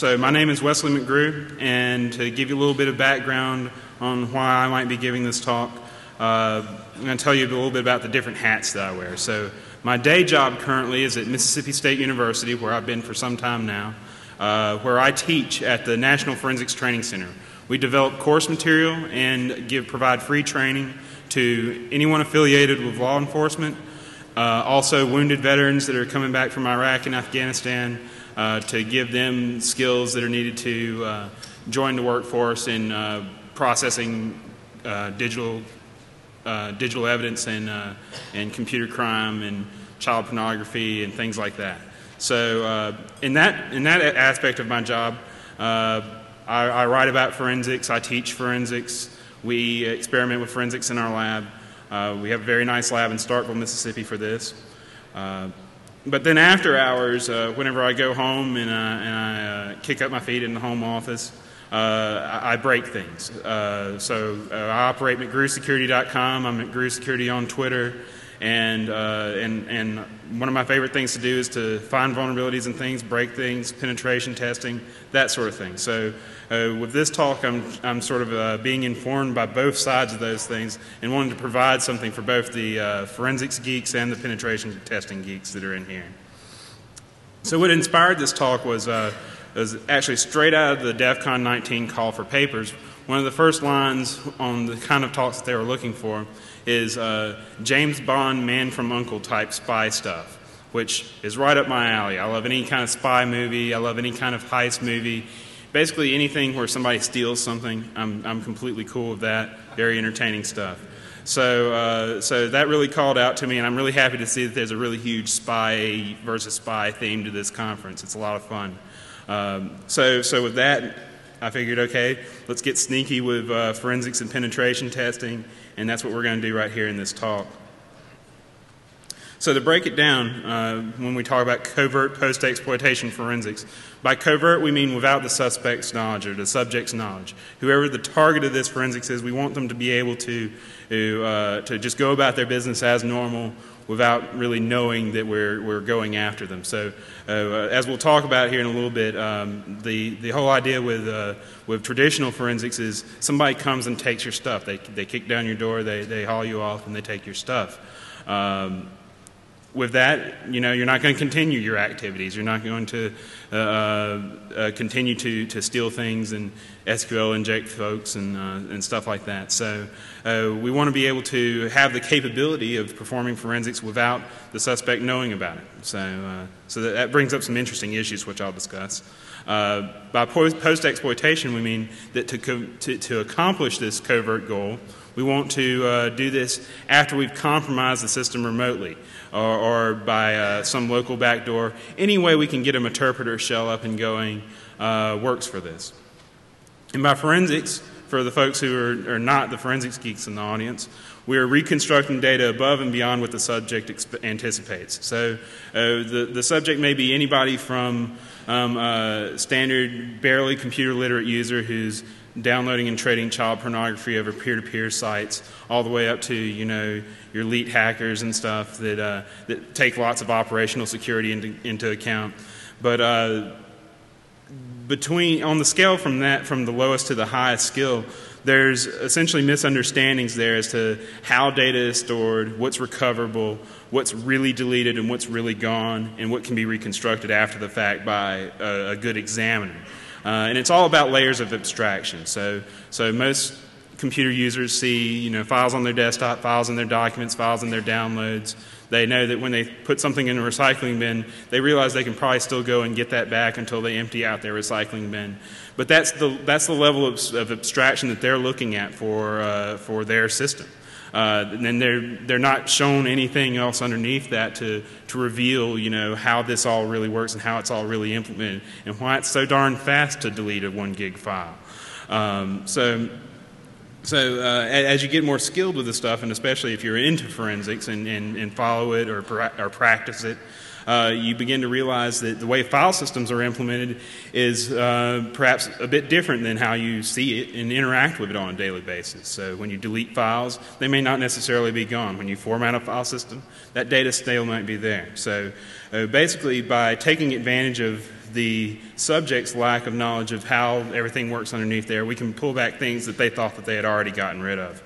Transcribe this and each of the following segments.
So my name is Wesley McGrew, and to give you a little bit of background on why I might be giving this talk, I'm going to tell you a little bit about the different hats that I wear. So my day job currently is at Mississippi State University, where I've been for some time now, where I teach at the National Forensics Training Center. We develop course material and provide free training to anyone affiliated with law enforcement, also wounded veterans that are coming back from Iraq and Afghanistan, to give them skills that are needed to join the workforce in processing digital evidence and computer crime and child pornography and things like that. So in that aspect of my job, I write about forensics, I teach forensics, we experiment with forensics in our lab. We have a very nice lab in Starkville, Mississippi for this. But then after hours, whenever I go home and I kick up my feet in the home office, I break things. So I operate McGrewSecurity.com. I'm McGrew Security on Twitter, and one of my favorite things to do is to find vulnerabilities in things, break things, penetration testing, that sort of thing. So with this talk, I'm sort of being informed by both sides of those things and wanting to provide something for both the forensics geeks and the penetration testing geeks that are in here. So what inspired this talk was actually straight out of the DEFCON 19 call for papers. One of the first lines on the kind of talks that they were looking for is James Bond, man from U.N.C.L.E. type spy stuff, which is right up my alley. I love any kind of spy movie. I love any kind of heist movie. Basically anything where somebody steals something, I'm completely cool with that. Very entertaining stuff. So that really called out to me, and I'm really happy to see that there's a really huge spy versus spy theme to this conference. It's a lot of fun. So with that, I figured, okay, let's get sneaky with forensics and penetration testing, and that's what we're going to do right here in this talk. So to break it down, when we talk about covert post-exploitation forensics, by covert we mean without the suspect's knowledge or the subject's knowledge. Whoever the target of this forensics is, we want them to be able to just go about their business as normal without really knowing that we're going after them. So as we'll talk about here in a little bit, the whole idea with traditional forensics is somebody comes and takes your stuff. They kick down your door, they haul you off, and they take your stuff. With that, you're not going to continue your activities. You're not going to continue to steal things and SQL inject folks and stuff like that. So we want to be able to have the capability of performing forensics without the suspect knowing about it. So that brings up some interesting issues, which I'll discuss. By post-exploitation, we mean that to accomplish this covert goal, we want to do this after we've compromised the system remotely or by some local backdoor. Any way we can get a interpreter shell up and going works for this. And by forensics, for the folks who are not the forensics geeks in the audience, we are reconstructing data above and beyond what the subject anticipates. So the subject may be anybody from a standard, barely computer literate user who's downloading and trading child pornography over peer-to-peer sites, all the way up to your elite hackers and stuff that take lots of operational security into account. But on the scale from the lowest to the highest skill, there's essentially misunderstandings there as to how data is stored, what's recoverable, what's really deleted and what's really gone, and what can be reconstructed after the fact by a good examiner. And it's all about layers of abstraction. So most computer users see files on their desktop, files in their documents, files in their downloads. They know that when they put something in a recycling bin, they realize they can probably still go and get that back until they empty out their recycling bin. But that's the level of abstraction that they're looking at for their system. And they're not shown anything else underneath that to reveal how this all really works and how it's all really implemented and why it's so darn fast to delete a 1 gig file. So as you get more skilled with this stuff, and especially if you're into forensics and follow it or practice it, you begin to realize that the way file systems are implemented is perhaps a bit different than how you see it and interact with it on a daily basis. So when you delete files, they may not necessarily be gone. When you format a file system, that data still might be there. So basically, by taking advantage of the subject's lack of knowledge of how everything works underneath there, we can pull back things that they thought that they had already gotten rid of.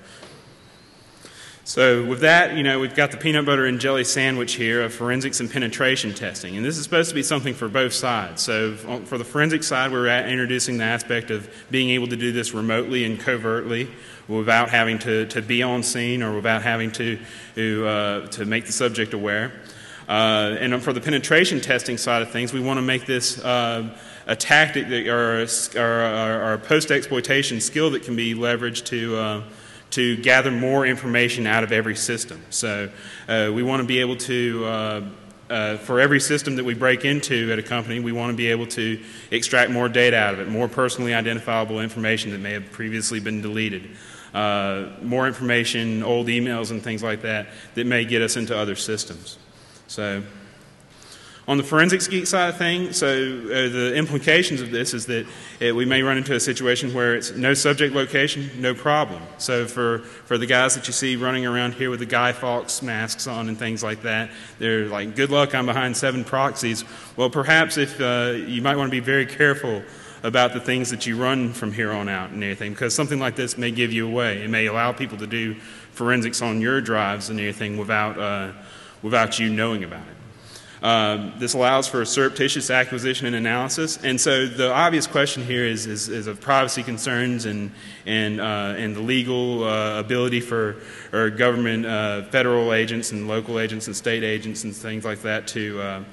So with that, we've got the peanut butter and jelly sandwich here of forensics and penetration testing. And this is supposed to be something for both sides. So for the forensic side, we're introducing the aspect of being able to do this remotely and covertly without having to be on scene or without having to make the subject aware. And for the penetration testing side of things, we want to make this a tactic that, or a post-exploitation skill that can be leveraged to gather more information out of every system. So we want to be able to, for every system that we break into at a company, we want to be able to extract more data out of it, more personally identifiable information that may have previously been deleted, more information, old emails and things like that, that may get us into other systems. So on the forensics geek side of things, the implications of this is that we may run into a situation where it's no subject location, no problem. So for the guys that you see running around here with the Guy Fawkes masks on and things like that, they're like, good luck, I'm behind 7 proxies. Well, perhaps if you might want to be very careful about the things that you run from here on out and everything, because something like this may give you away. It may allow people to do forensics on your drives and everything without you knowing about it. This allows for surreptitious acquisition and analysis, and so the obvious question here is of privacy concerns and the legal ability for government, federal agents and local agents and state agents and things like that to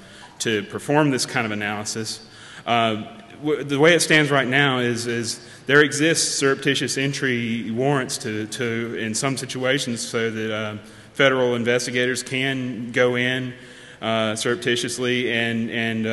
perform this kind of analysis. The way it stands right now is there exists surreptitious entry warrants to in some situations so that federal investigators can go in surreptitiously and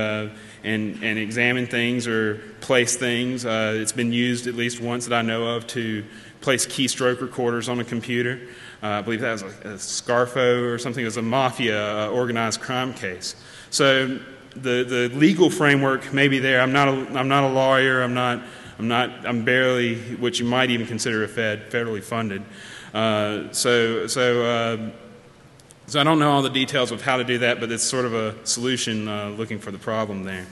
examine things or place things. It's been used at least once that I know of to place keystroke recorders on a computer. I believe that was a Scarfo or something. It was a mafia organized crime case. So the legal framework may be there. I'm not a lawyer. I'm barely what you might even consider a federally funded. So I don't know all the details of how to do that, but it's sort of a solution looking for the problem there.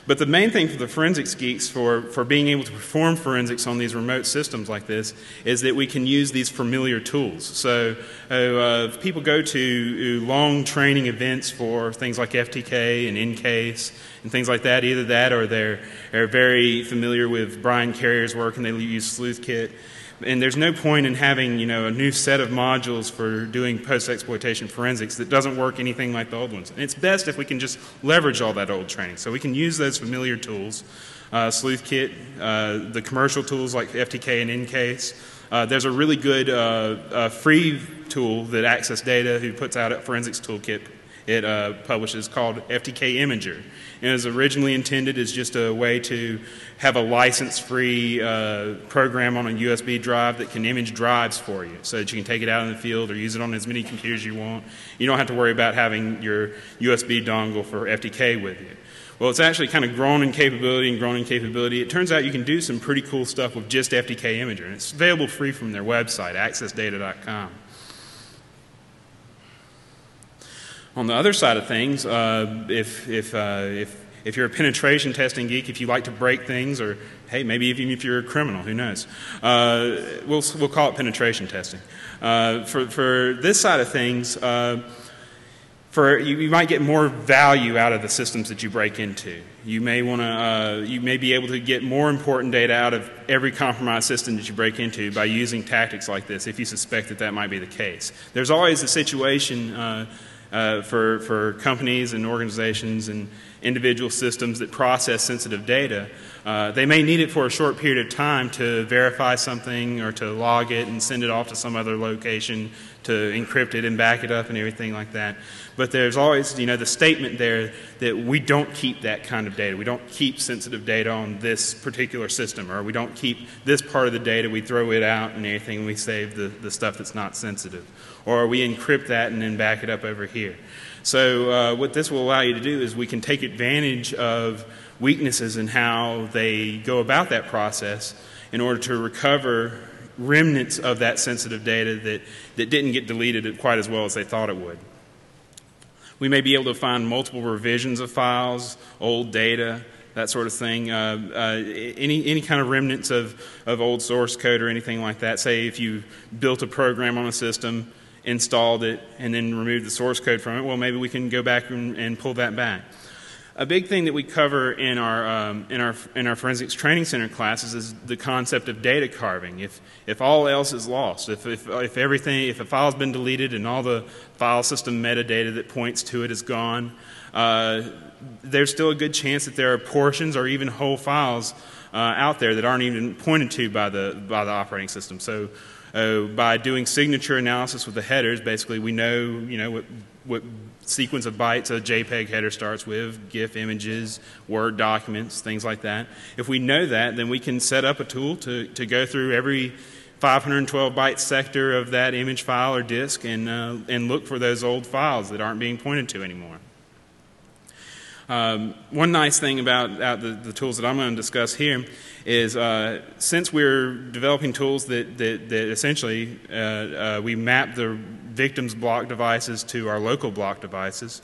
But the main thing for the forensics geeks for being able to perform forensics on these remote systems like this is that we can use these familiar tools. So if people go to long training events for things like FTK and Incase and things like that, either that or they're very familiar with Brian Carrier's work and they use Sleuth Kit. And there's no point in having, a new set of modules for doing post-exploitation forensics that doesn't work anything like the old ones. And it's best if we can just leverage all that old training. So we can use those familiar tools, Sleuth Kit, the commercial tools like FTK and Incase. There's a really good free tool that Access Data, who puts out a forensics toolkit, it publishes, called FTK Imager. And it was originally intended as just a way to have a license-free program on a USB drive that can image drives for you so that you can take it out in the field or use it on as many computers you want. You don't have to worry about having your USB dongle for FTK with you. Well, it's actually kind of grown in capability and grown in capability. It turns out you can do some pretty cool stuff with just FTK Imager, and it's available free from their website, accessdata.com. On the other side of things, if you're a penetration testing geek, if you like to break things, or hey, maybe even if you're a criminal, who knows? We'll call it penetration testing. For this side of things, you might get more value out of the systems that you break into. You may be able to get more important data out of every compromised system that you break into by using tactics like this, if you suspect that might be the case. There's always a situation for companies and organizations and individual systems that process sensitive data. They may need it for a short period of time to verify something or to log it and send it off to some other location to encrypt it and back it up and everything like that. But there's always, the statement there that we don't keep that kind of data. We don't keep sensitive data on this particular system, or we don't keep this part of the data. We throw it out and everything, and we save the stuff that's not sensitive. Or we encrypt that and then back it up over here. So what this will allow you to do is we can take advantage of weaknesses in how they go about that process in order to recover remnants of that sensitive data that didn't get deleted quite as well as they thought it would. We may be able to find multiple revisions of files, old data, that sort of thing. Any kind of remnants of old source code or anything like that. Say if you built a program on a system, installed it, and then removed the source code from it, well, maybe we can go back and pull that back. A big thing that we cover in our forensics training center classes is the concept of data carving. If all else is lost, if a file's been deleted and all the file system metadata that points to it is gone, there's still a good chance that there are portions or even whole files out there that aren't even pointed to by the operating system. So by doing signature analysis with the headers, basically we know what sequence of bytes a JPEG header starts with, GIF images, Word documents, things like that. If we know that, then we can set up a tool to go through every 512 byte sector of that image file or disk and look for those old files that aren't being pointed to anymore. One nice thing about the tools that I'm going to discuss here is since we're developing tools that essentially we map the victim's block devices to our local block devices,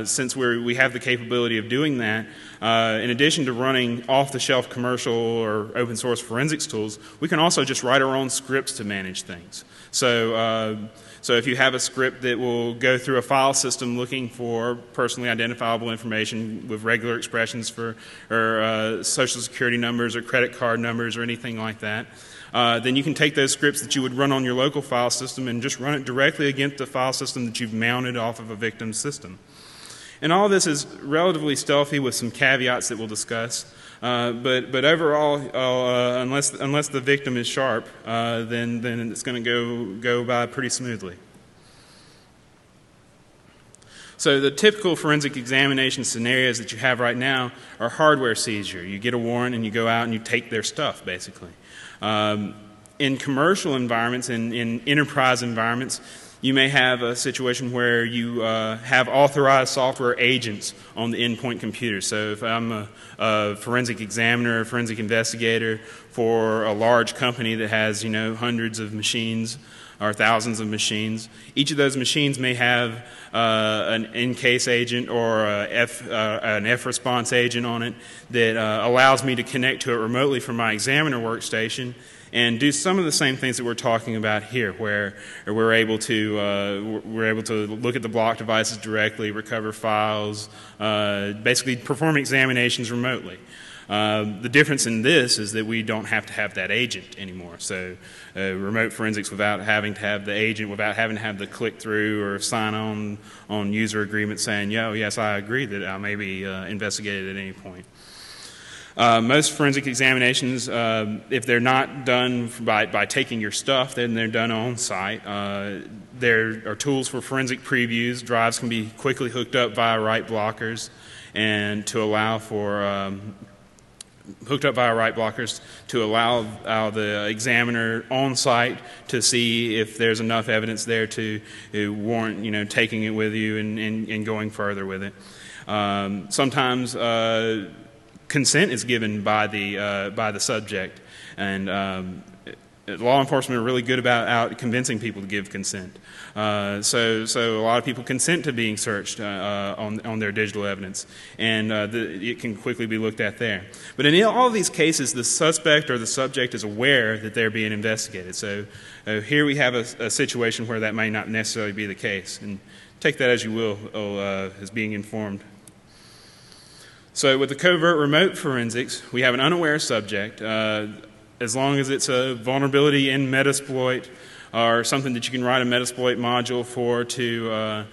since we have the capability of doing that, in addition to running off-the-shelf commercial or open source forensics tools, we can also just write our own scripts to manage things. So if you have a script that will go through a file system looking for personally identifiable information with regular expressions for social security numbers or credit card numbers or anything like that, then you can take those scripts that you would run on your local file system and just run it directly against the file system that you've mounted off of a victim's system. And all this is relatively stealthy with some caveats that we'll discuss. But overall, unless the victim is sharp, then it's going to go by pretty smoothly. So the typical forensic examination scenarios that you have right now are hardware seizure. You get a warrant and you go out and you take their stuff, basically. In commercial environments, in enterprise environments, you may have a situation where you have authorized software agents on the endpoint computer. So if I'm a forensic examiner, a forensic investigator for a large company that has, hundreds of machines or thousands of machines, each of those machines may have an in-case agent or an F-response agent on it that allows me to connect to it remotely from my examiner workstation and do some of the same things that we're talking about here, where we're able to look at the block devices directly, recover files, basically perform examinations remotely. The difference in this is that we don't have to have that agent anymore. So remote forensics without having to have the agent, without having to have the click through or sign on user agreement saying, yes, I agree that I may be investigated at any point. Most forensic examinations, if they're not done by taking your stuff, then they're done on site. There are tools for forensic previews. Drives can be quickly hooked up via write blockers, and to allow for the examiner on site to see if there's enough evidence there to warrant taking it with you and going further with it. Sometimes consent is given by the subject, and law enforcement are really good about convincing people to give consent. So a lot of people consent to being searched on their digital evidence, and it can quickly be looked at there. But in all of these cases, the suspect or the subject is aware that they're being investigated. So here we have a situation where that may not necessarily be the case, and take that as you will as being informed. So with the covert remote forensics, we have an unaware subject. As long as it's a vulnerability in Metasploit or something that you can write a Metasploit module for to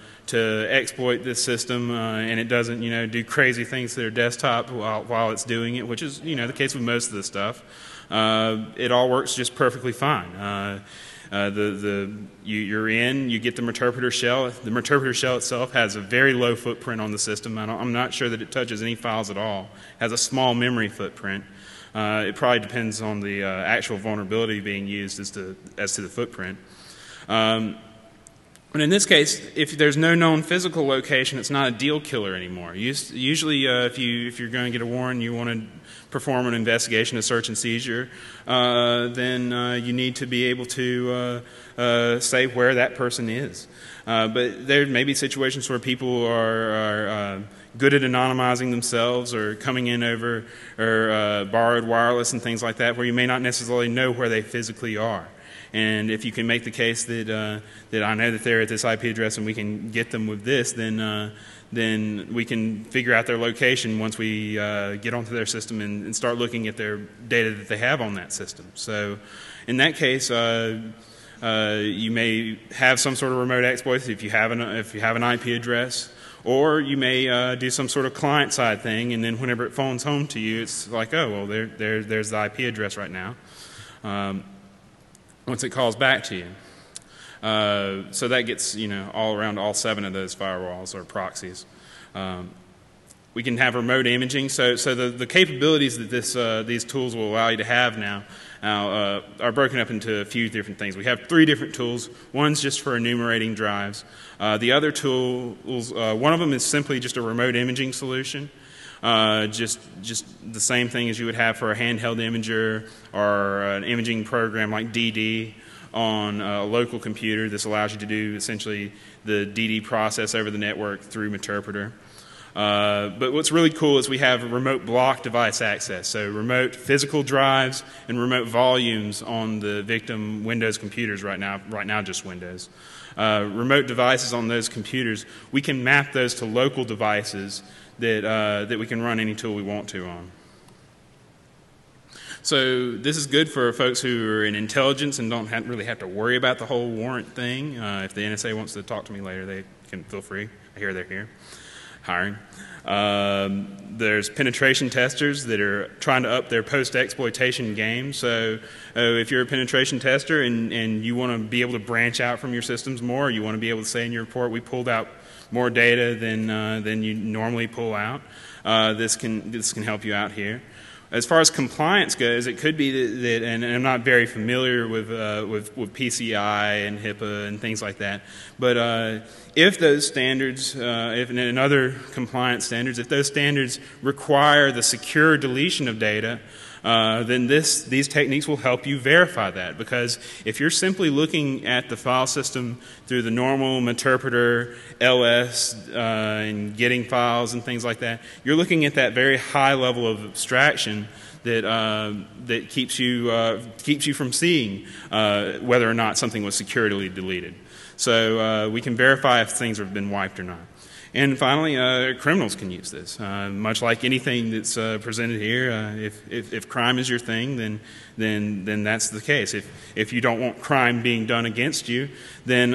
exploit this system, and it doesn't do crazy things to their desktop while it's doing it, which is the case with most of this stuff. It all works just perfectly fine. You're in, you get the Meterpreter shell. The Meterpreter shell itself has a very low footprint on the system. I'm not sure that it touches any files at all. It has a small memory footprint. It probably depends on the actual vulnerability being used as to the footprint. But in this case, if there's no known physical location, it's not a deal killer anymore. Usually, if you're going to get a warrant, you want to perform an investigation, a search and seizure, then you need to be able to say where that person is. But there may be situations where people are good at anonymizing themselves or coming in over or borrowed wireless and things like that, where you may not necessarily know where they physically are. And if you can make the case that that I know that they're at this IP address and we can get them with this, then we can figure out their location once we get onto their system and start looking at their data that they have on that system. So in that case, you may have some sort of remote exploit if you have an IP address, or you may do some sort of client-side thing, and then whenever it phones home to you, it's like, oh, well, there's the IP address right now. Once it calls back to you. So that gets, all around all 7 of those firewalls or proxies. We can have remote imaging. So the capabilities that these tools will allow you to have now are broken up into a few different things. We have 3 different tools. One's just for enumerating drives. The other tools, one of them is simply just a remote imaging solution. Just the same thing as you would have for a handheld imager or an imaging program like DD on a local computer. This allows you to do essentially the DD process over the network through Meterpreter. But what's really cool is we have remote block device access, so remote physical drives and remote volumes on the victim Windows computers right now just Windows. Remote devices on those computers, we can map those to local devices that we can run any tool we want to on. So this is good for folks who are in intelligence and don't really have to worry about the whole warrant thing. If the NSA wants to talk to me later, they can feel free. I hear they're here hiring. There's penetration testers that are trying to up their post-exploitation game. So if you're a penetration tester and you want to be able to branch out from your systems more, you want to be able to say in your report, we pulled out more data than you normally pull out, this can help you out here. As far as compliance goes, it could be that and I'm not very familiar with PCI and HIPAA and things like that, but if those standards, and other compliance standards, if those standards require the secure deletion of data, then these techniques will help you verify that. Because if you're simply looking at the file system through the normal Meterpreter, LS, and getting files and things like that, you're looking at that very high level of abstraction that keeps you from seeing whether or not something was securely deleted. So we can verify if things have been wiped or not. And finally, criminals can use this. Much like anything that's presented here, if crime is your thing, then that's the case. If you don't want crime being done against you, then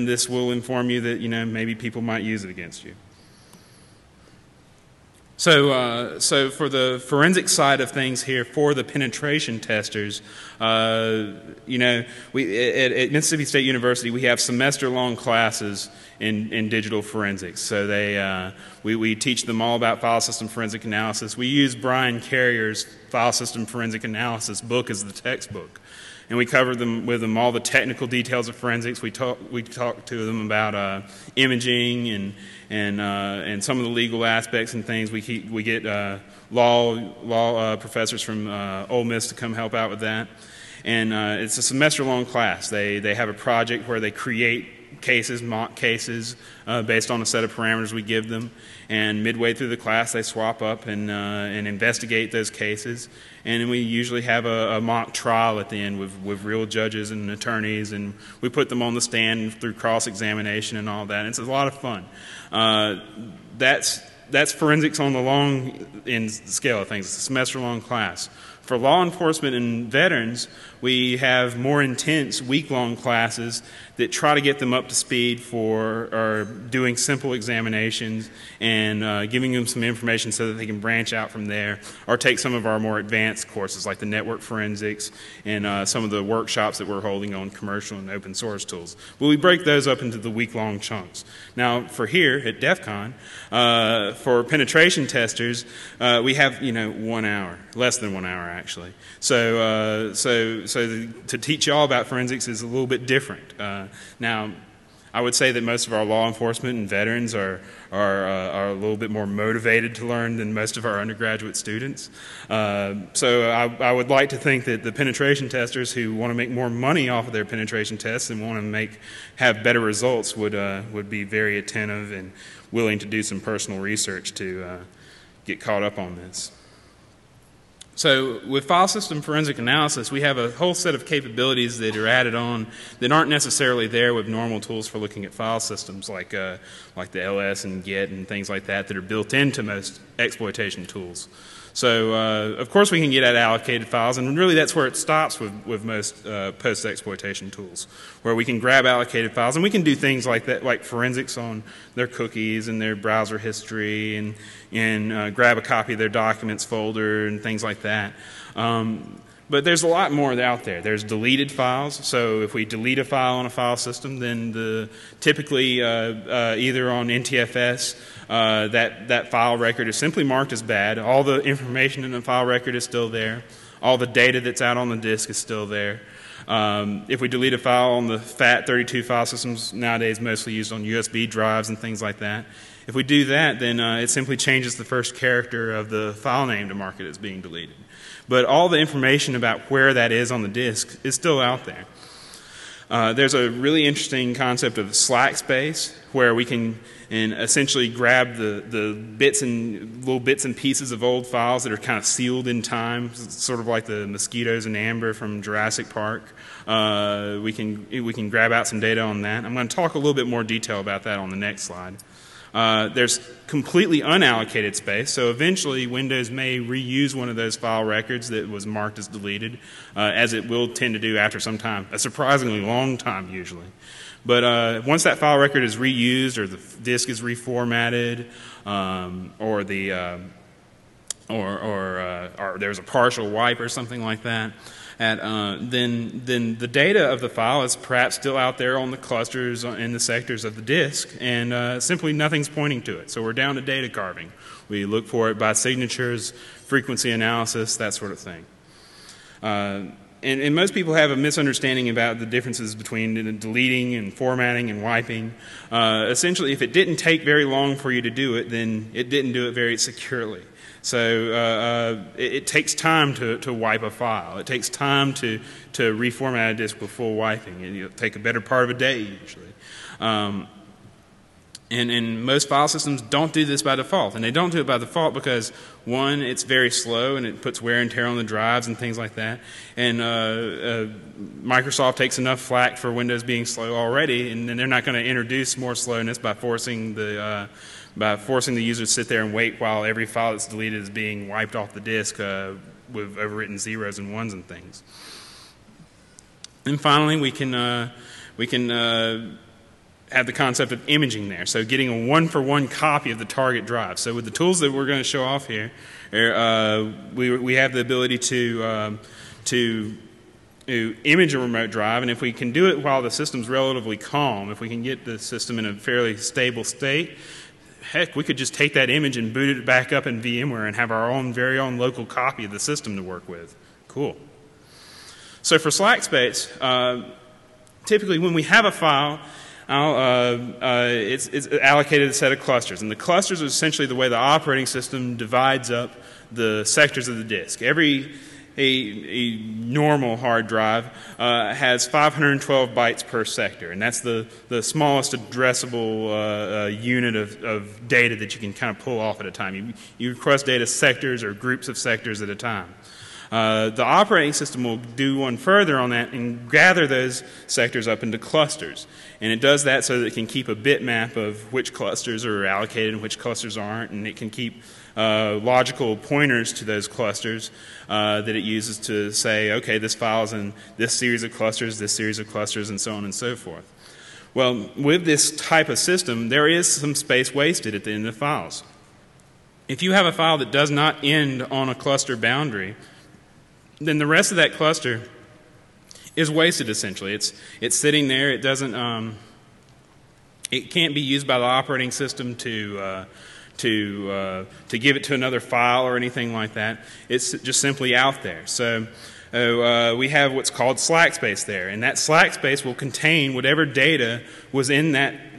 this will inform you that maybe people might use it against you. So for the forensic side of things here, for the penetration testers, at Mississippi State University, we have semester-long classes in digital forensics. So we teach them all about file system forensic analysis. We use Brian Carrier's file system forensic analysis book as the textbook. And we cover with them all the technical details of forensics. We talk to them about imaging and some of the legal aspects and things. We get law professors from Ole Miss to come help out with that. And it's a semester-long class. They have a project where they create cases, mock cases, based on a set of parameters we give them. And midway through the class, they swap up and investigate those cases. And then we usually have a mock trial at the end with real judges and attorneys, and we put them on the stand through cross-examination and all that. And it's a lot of fun. That's forensics on the long end scale of things. It's a semester-long class. For law enforcement and veterans, we have more intense week-long classes that try to get them up to speed for doing simple examinations and giving them some information so that they can branch out from there, or take some of our more advanced courses like the network forensics and some of the workshops that we're holding on commercial and open source tools. But we break those up into the week-long chunks. Now, for here at DEFCON, for penetration testers, we have 1 hour, less than 1 hour actually. So to teach y'all about forensics is a little bit different. Now, I would say that most of our law enforcement and veterans are a little bit more motivated to learn than most of our undergraduate students. So I would like to think that the penetration testers who want to make more money off of their penetration tests and want to have better results would be very attentive and willing to do some personal research to get caught up on this. So with file system forensic analysis, we have a whole set of capabilities that are added on that aren't necessarily there with normal tools for looking at file systems like the LS and GET and things like that are built into most exploitation tools. So of course we can get at allocated files, and really that's where it stops with most post-exploitation tools, where we can grab allocated files, and we can do things like that, like forensics on their cookies and their browser history, and grab a copy of their documents folder and things like that. But there's a lot more out there. There's deleted files. So if we delete a file on a file system, then typically either on NTFS, that file record is simply marked as bad. All the information in the file record is still there. All the data that's out on the disk is still there. If we delete a file on the FAT32 file systems, nowadays mostly used on USB drives and things like that, if we do that, then it simply changes the first character of the file name to mark it as being deleted. But all the information about where that is on the disk is still out there. There's a really interesting concept of slack space, where we can essentially grab the little bits and pieces of old files that are kind of sealed in time, sort of like the mosquitoes in amber from Jurassic Park. We can grab out some data on that. I'm going to talk a little bit more detail about that on the next slide. There's completely unallocated space, so eventually Windows may reuse one of those file records that was marked as deleted, as it will tend to do after some time, a surprisingly long time usually. But once that file record is reused, or the disk is reformatted, or there's a partial wipe or something like that, then the data of the file is perhaps still out there on the clusters in the sectors of the disk, and simply nothing's pointing to it. So we're down to data carving. We look for it by signatures, frequency analysis, that sort of thing. And most people have a misunderstanding about the differences between deleting and formatting and wiping. Essentially, if it didn't take very long for you to do it, then it didn't do it very securely. So it takes time to wipe a file. It takes time to reformat a disk before wiping. It'll take a better part of a day usually. And most file systems don't do this by default. And they don't do it by default because, one, it's very slow and it puts wear and tear on the drives and things like that. And Microsoft takes enough flack for Windows being slow already, and then they're not going to introduce more slowness by forcing the user to sit there and wait while every file that's deleted is being wiped off the disk with overwritten zeros and ones and things. And finally, we can have the concept of imaging there, so getting a one-for-one copy of the target drive. So with the tools that we're going to show off here, we have the ability to image a remote drive, and if we can do it while the system's relatively calm, if we can get the system in a fairly stable state, heck, we could just take that image and boot it back up in VMware and have our very own local copy of the system to work with. Cool. So for slack space, typically when we have a file, it's allocated a set of clusters, and the clusters are essentially the way the operating system divides up the sectors of the disk. A normal hard drive has 512 bytes per sector, and that's the smallest addressable unit of data that you can kind of pull off at a time. You request data sectors or groups of sectors at a time. The operating system will do one further on that and gather those sectors up into clusters. And it does that so that it can keep a bitmap of which clusters are allocated and which clusters aren't, and it can keep logical pointers to those clusters that it uses to say, okay, this file is in this series of clusters, and so on and so forth. Well, with this type of system, there is some space wasted at the end of the files. If you have a file that does not end on a cluster boundary, then the rest of that cluster is wasted essentially. It's sitting there. It doesn't. It can't be used by the operating system to give it to another file or anything like that. It's just simply out there. So we have what's called slack space there, and that slack space will contain whatever data was in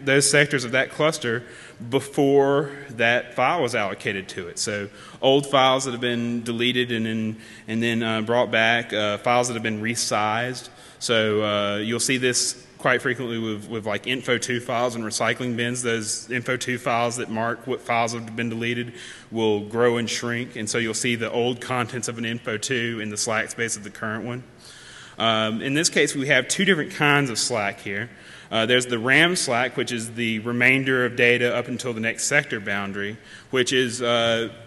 those sectors of that cluster before that file was allocated to it. So old files that have been deleted and then brought back, files that have been resized. So you'll see this quite frequently with like info2 files and recycling bins. Those info2 files that mark what files have been deleted will grow and shrink, and so you'll see the old contents of an info2 in the slack space of the current one. In this case, we have two different kinds of slack here. There's the RAM slack, which is the remainder of data up until the next sector boundary, which is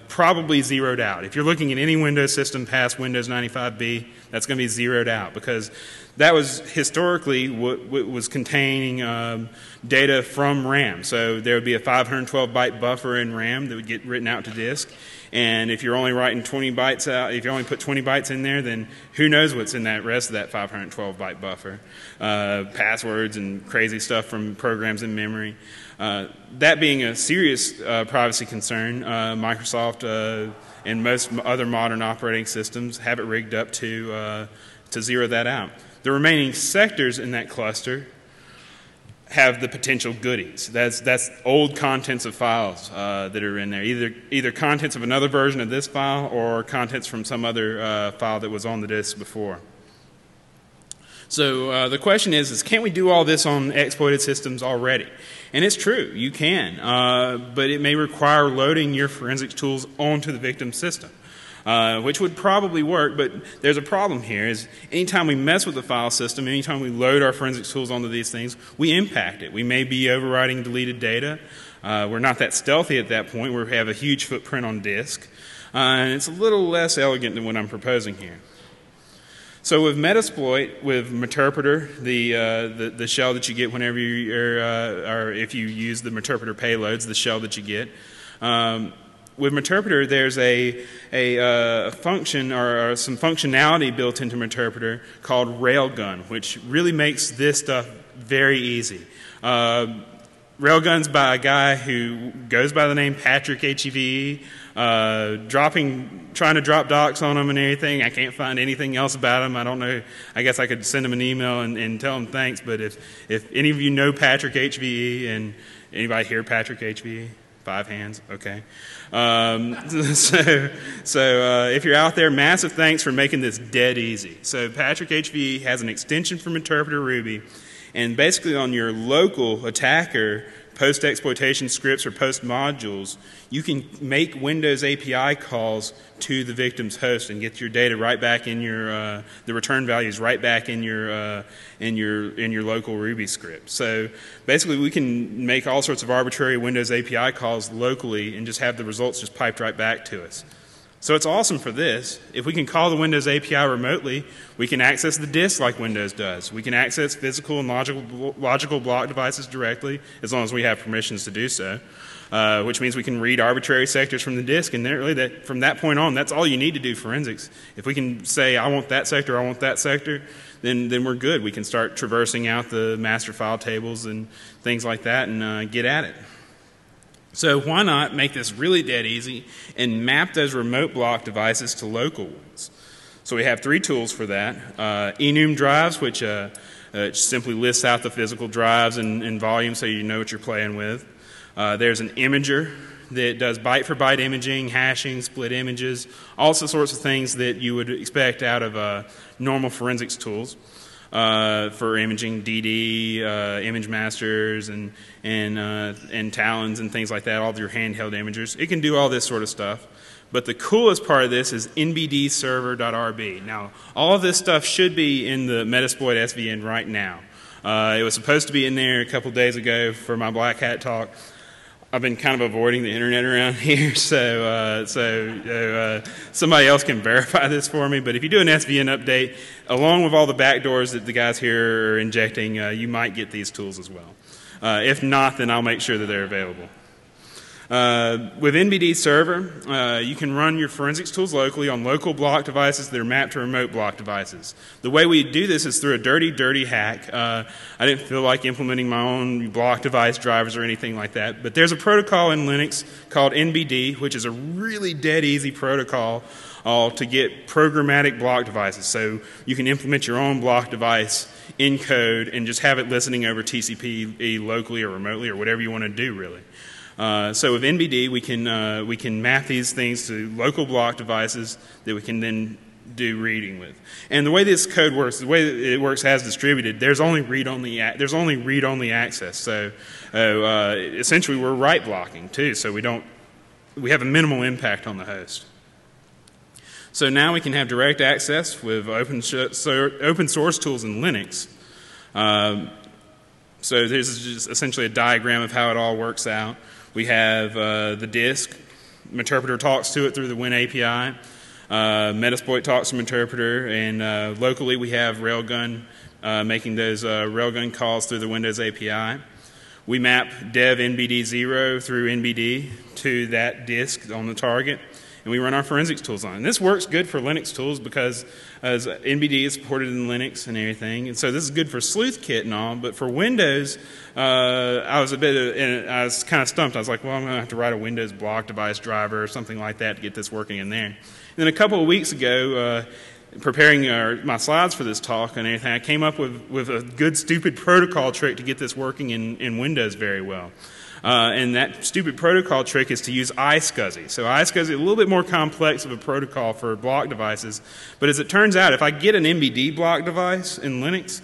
probably zeroed out. If you're looking at any Windows system past Windows 95B, that's going to be zeroed out, because that was historically what was containing data from RAM. So there would be a 512-byte buffer in RAM that would get written out to disk. And if you're only writing 20 bytes out, if you only put 20 bytes in there, then who knows what's in that rest of that 512-byte buffer. Passwords and crazy stuff from programs in memory. That being a serious privacy concern, Microsoft and most other modern operating systems have it rigged up to zero that out. The remaining sectors in that cluster have the potential goodies. That's old contents of files that are in there, either contents of another version of this file or contents from some other file that was on the disk before. So the question is can we do all this on exploited systems already? And it's true, you can, but it may require loading your forensics tools onto the victim system. Which would probably work, but there's a problem here is anytime we mess with the file system, anytime we load our forensics tools onto these things, we impact it. We may be overwriting deleted data. We're not that stealthy at that point. We have a huge footprint on disk. And it's a little less elegant than what I'm proposing here. So with Metasploit, with Meterpreter, the shell that you get whenever or if you use the Meterpreter payloads, the shell that you get, with Meterpreter, there's a function or some functionality built into Meterpreter called Railgun, which really makes this stuff very easy. Railgun's by a guy who goes by the name Patrick HEVE, trying to drop docs on him and everything. I can't find anything else about him. I don't know. I guess I could send him an email and tell him thanks. But if any of you know Patrick HEVE, and anybody here Patrick HEVE? 5 hands, okay. So if you're out there, massive thanks for making this dead easy. So Patrick HEVE has an extension from Interpreter Ruby, and basically on your local attacker post-exploitation scripts or post modules, you can make Windows API calls to the victim's host and get your data right back in your the return values right back in your local Ruby script. So basically, we can make all sorts of arbitrary Windows API calls locally and just have the results just piped right back to us. So it's awesome for this. If we can call the Windows API remotely, we can access the disk like Windows does. We can access physical and logical block devices directly, as long as we have permissions to do so, which means we can read arbitrary sectors from the disk, and really from that point on, that's all you need to do forensics. If we can say, I want that sector, I want that sector, then we're good. We can start traversing out the master file tables and things like that and get at it. So why not make this really dead easy and map those remote block devices to local ones? So we have 3 tools for that. enum drives, which simply lists out the physical drives and volume so you know what you're playing with. There's an imager that does byte-for-byte imaging, hashing, split images, all sorts of things that you would expect out of normal forensics tools. For imaging, DD, image masters, and talons and things like that, all of your handheld imagers. It can do all this sort of stuff. But the coolest part of this is nbdserver.rb. Now, all of this stuff should be in the Metasploit SVN right now. It was supposed to be in there a couple days ago for my Black Hat talk. I've been kind of avoiding the internet around here, so somebody else can verify this for me. But if you do an SVN update, along with all the backdoors that the guys here are injecting, you might get these tools as well. If not, then I'll make sure that they're available. With NBD Server, you can run your forensics tools locally on local block devices that are mapped to remote block devices. The way we do this is through a dirty hack. I didn't feel like implementing my own block device drivers or anything like that, but there's a protocol in Linux called NBD, which is a really dead easy protocol all to get programmatic block devices. So you can implement your own block device in code and just have it listening over TCP locally or remotely or whatever you want to do, really. So with NBD, we can map these things to local block devices that we can then do reading with. And the way this code works, the way that it works as distributed, there's only read-only access. So essentially, we're write blocking too. So we have a minimal impact on the host. So now we can have direct access with open source tools in Linux. So this is just essentially a diagram of how it all works out. We have the disk. Interpreter talks to it through the Win API. Metasploit talks to Interpreter. And locally we have Railgun making those Railgun calls through the Windows API. We map dev NBD0 through NBD to that disk on the target. And we run our forensics tools on it. And this works good for Linux tools because as NBD is supported in Linux and everything. And so this is good for Sleuth Kit and all. But for Windows, I was kind of stumped. I was like, well, I'm going to have to write a Windows block device driver or something like that to get this working in there. And then a couple of weeks ago, preparing my slides for this talk and everything, I came up with a good stupid protocol trick to get this working in Windows very well. And that stupid protocol trick is to use iSCSI. So iSCSI is a little bit more complex of a protocol for block devices. But as it turns out, if I get an NBD block device in Linux,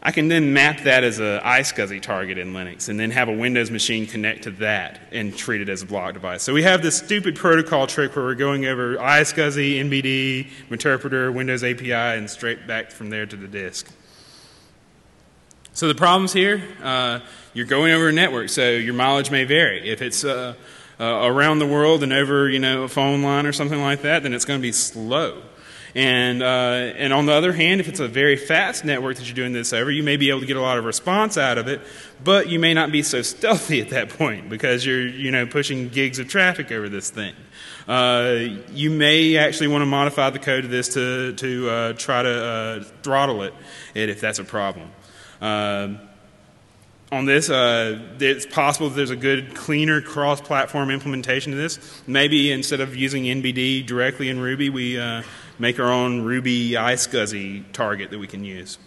I can then map that as an iSCSI target in Linux and then have a Windows machine connect to that and treat it as a block device. So we have this stupid protocol trick where we're going over iSCSI, NBD, Interpreter, Windows API, and straight back from there to the disk. So the problems here, you're going over a network, so your mileage may vary. If it's around the world and over, a phone line or something like that, then it's going to be slow. And on the other hand, if it's a very fast network that you're doing this over, you may be able to get a lot of response out of it, but you may not be so stealthy at that point because you're, pushing gigs of traffic over this thing. You may actually want to modify the code of this to try to throttle it if that's a problem. On this, it's possible that there's a good, cleaner cross-platform implementation of this. Maybe instead of using NBD directly in Ruby, we make our own Ruby iSCSI target that we can use.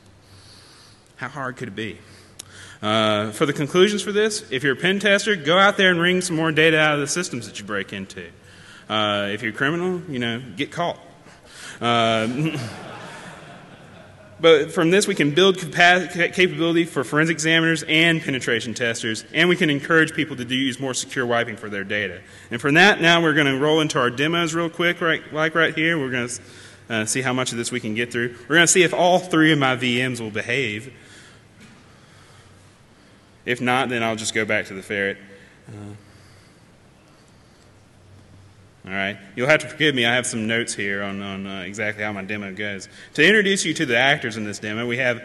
How hard could it be? For the conclusions for this, if you're a pen tester, go out there and wring some more data out of the systems that you break into. If you're a criminal, get caught. But from this, we can build capability for forensic examiners and penetration testers, and we can encourage people to use more secure wiping for their data. And from that, now we're going to roll into our demos real quick, right here. We're going to see how much of this we can get through. We're going to see if all three of my VMs will behave. If not, then I'll just go back to the ferret. All right. You'll have to forgive me. I have some notes here on exactly how my demo goes. To introduce you to the actors in this demo, we have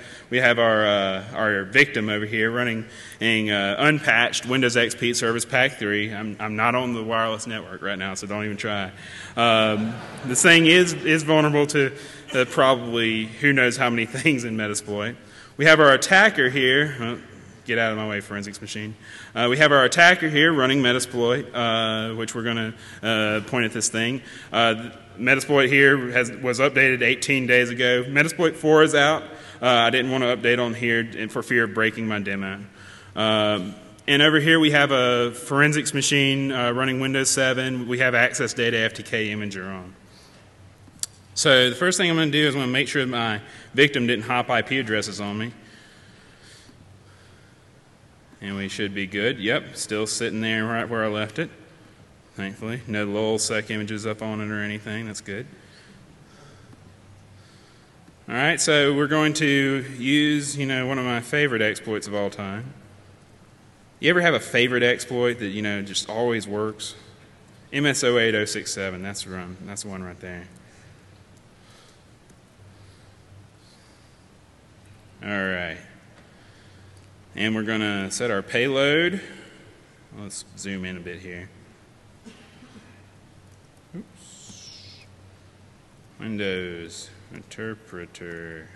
our victim over here running an unpatched Windows XP Service Pack 3. I'm not on the wireless network right now, so don't even try. This thing is vulnerable to probably who knows how many things in Metasploit. We have our attacker here. Get out of my way, forensics machine. We have our attacker here running Metasploit, which we're going to point at this thing. Metasploit here was updated 18 days ago. Metasploit 4 is out. I didn't want to update on here for fear of breaking my demo. And over here we have a forensics machine running Windows 7. We have Access Data FTK Imager on. So the first thing I'm going to do is I'm going to make sure that my victim didn't hop IP addresses on me. And we should be good. Yep, still sitting there right where I left it, thankfully. No lol-sec images up on it or anything. That's good. All right, so we're going to use, one of my favorite exploits of all time. You ever have a favorite exploit that, just always works? MS08067, that's the one right there. All right. And we're going to set our payload. Let's zoom in a bit here. Oops. Windows, Interpreter,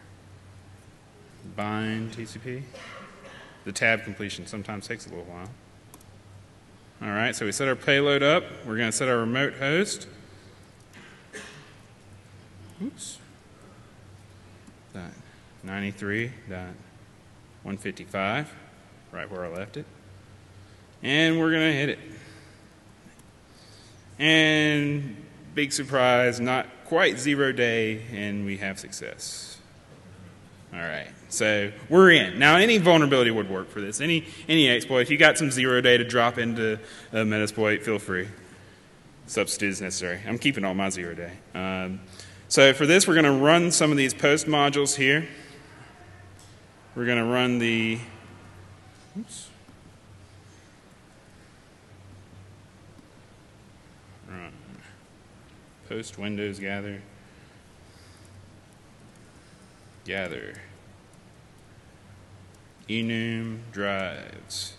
bind TCP. The tab completion sometimes takes a little while. All right, so we set our payload up. We're going to set our remote host. oops, .93.155, right where I left it. And we're going to hit it. And big surprise, not quite 0 day, and we have success. All right, so we're in. Now, any vulnerability would work for this. Any exploit. If you got some 0 day to drop into Metasploit, feel free. Substitute is necessary. I'm keeping all my 0 day. So for this, we're going to run some of these post modules here. We're going to run the, oops. Run post Windows gather. Gather enum drives.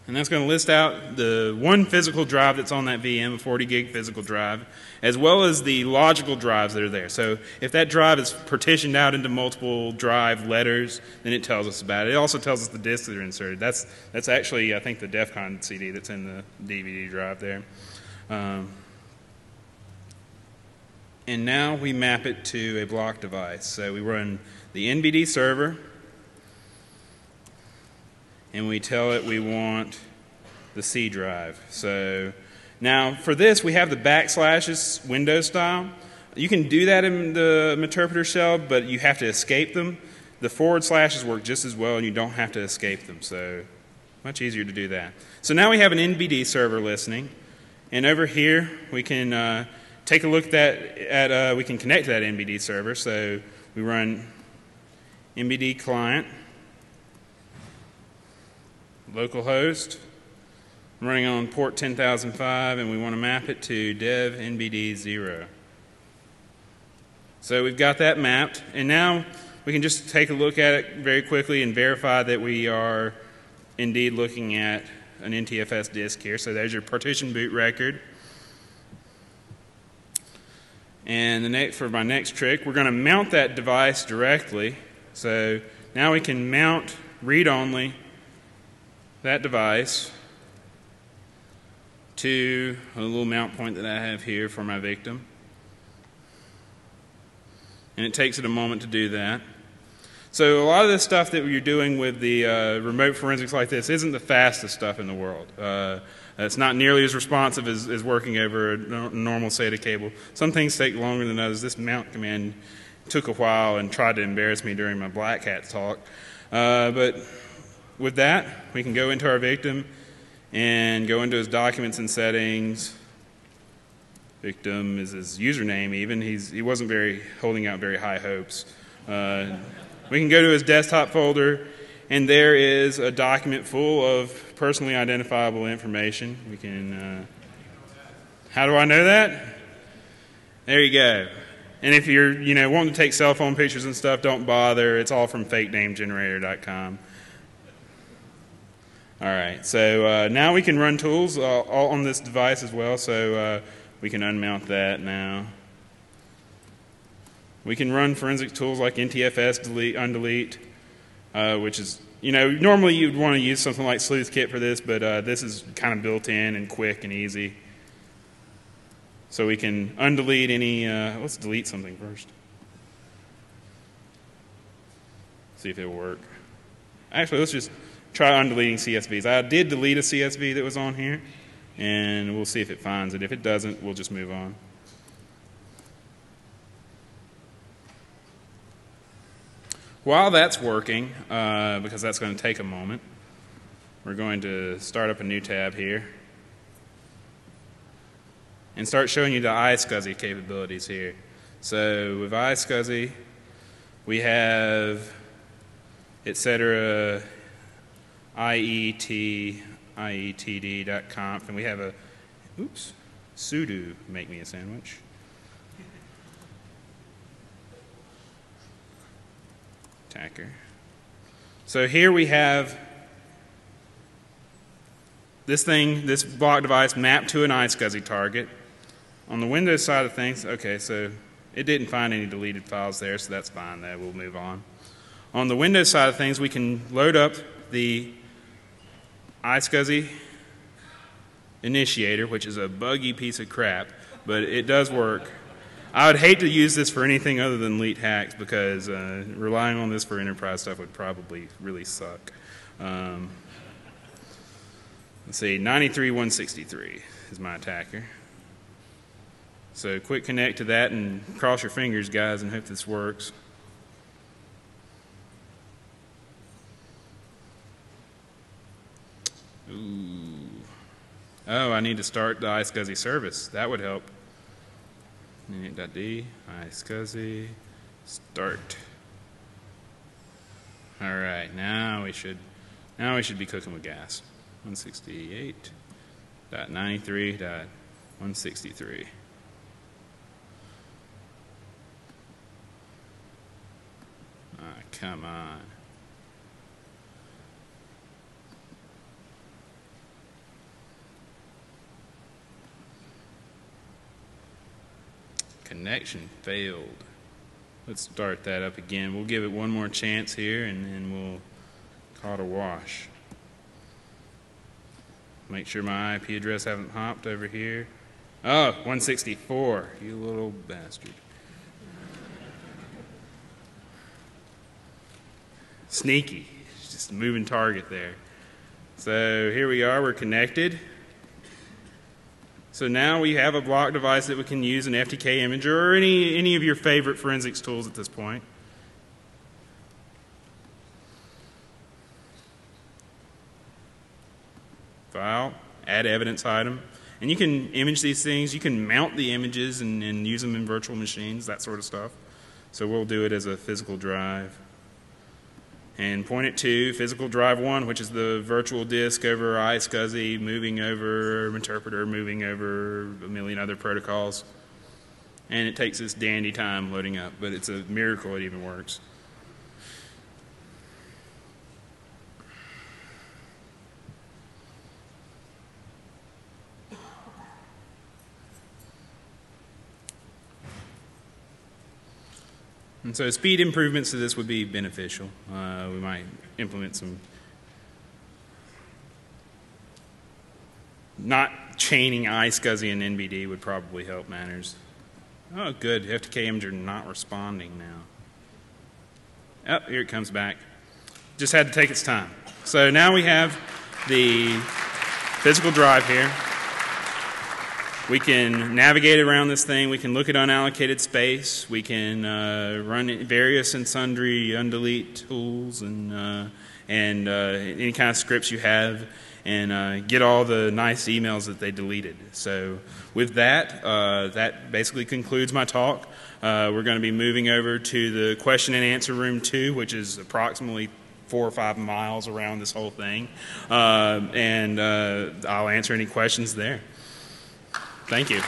And that's going to list out the one physical drive that's on that VM, a 40 gig physical drive, as well as the logical drives that are there. So if that drive is partitioned out into multiple drive letters, then it tells us about it. It also tells us the disks that are inserted. That's actually, I think, the DEFCON CD that's in the DVD drive there. And now we map it to a block device. So we run the NBD server, and we tell it we want the C drive. So now for this, we have the backslashes Windows style. You can do that in the interpreter shell, but you have to escape them. The forward slashes work just as well, and you don't have to escape them. So much easier to do that. So now we have an NBD server listening, and over here we can take a look at we can connect to that NBD server. So we run NBD client, localhost, running on port 10,005, and we want to map it to dev NBD 0. So we've got that mapped, and now we can just take a look at it very quickly and verify that we are indeed looking at an NTFS disk here. So there's your partition boot record. And for my next trick, we're going to mount that device directly. So now we can mount read-only that device to a little mount point that I have here for my victim. And it takes it a moment to do that. So a lot of the stuff that you're doing with the remote forensics like this isn't the fastest stuff in the world. It's not nearly as responsive as working over a normal SATA cable. Some things take longer than others. This mount command took a while and tried to embarrass me during my Black Hat talk. But with that, we can go into our victim and go into his documents and settings. Victim is his username even. He wasn't holding out very high hopes. We can go to his desktop folder, and there is a document full of personally identifiable information. We can, how do I know that? There you go. And if you're, wanting to take cell phone pictures and stuff, don't bother. It's all from fakenamegenerator.com. All right, so now we can run tools all on this device as well, so we can unmount that now. We can run forensic tools like NTFS delete, undelete, which is, normally you'd want to use something like Sleuth Kit for this, but this is kind of built in and quick and easy. So we can undelete any, let's delete something first. See if it'll work. Actually, let's just try undeleting CSVs. I did delete a CSV that was on here, and we'll see if it finds it. If it doesn't, we'll just move on. While that's working, because that's going to take a moment, we're going to start up a new tab here and start showing you the iSCSI capabilities here. So with iSCSI, we have etc. ietd.conf, and we have a sudo make me a sandwich. Attacker. So here we have this block device mapped to an iSCSI target. On the Windows side of things, okay, so it didn't find any deleted files there, so that's fine. We'll move on. On the Windows side of things, we can load up the iSCSI initiator, which is a buggy piece of crap, but it does work. I would hate to use this for anything other than elite hacks because relying on this for enterprise stuff would probably really suck. Let's see, 93.163 is my attacker. So quick connect to that and cross your fingers, guys, and hope this works. Ooh. Oh, I need to start the iSCSI service. That would help. .d, iSCSI, start. All right, now we should be cooking with gas. 168.93.163. Come on. Connection failed. Let's start that up again. We'll give it one more chance here, and then we'll call it a wash. Make sure my IP address hasn't hopped over here. Oh, 164. You little bastard. Sneaky. Just a moving target there. So here we are. We're connected. So now we have a block device that we can use an FTK imager or any of your favorite forensics tools at this point. File, add evidence item. And you can image these things. You can mount the images and use them in virtual machines, that sort of stuff. So we'll do it as a physical drive. And point it to physical drive 1, which is the virtual disk over iSCSI, moving over interpreter, moving over a million other protocols. And it takes this dandy time loading up, but it's a miracle it even works. And so speed improvements to this would be beneficial. We might implement some not chaining iSCSI and NBD would probably help matters. Oh, good. FTK imager not responding now. Oh, here it comes back. Just had to take its time. So now we have the physical drive here. We can navigate around this thing. We can look at unallocated space. We can run various and sundry undelete tools and any kind of scripts you have and get all the nice emails that they deleted. So with that, that basically concludes my talk. We're going to be moving over to the question and answer room 2, which is approximately 4 or 5 miles around this whole thing. And I'll answer any questions there. Thank you.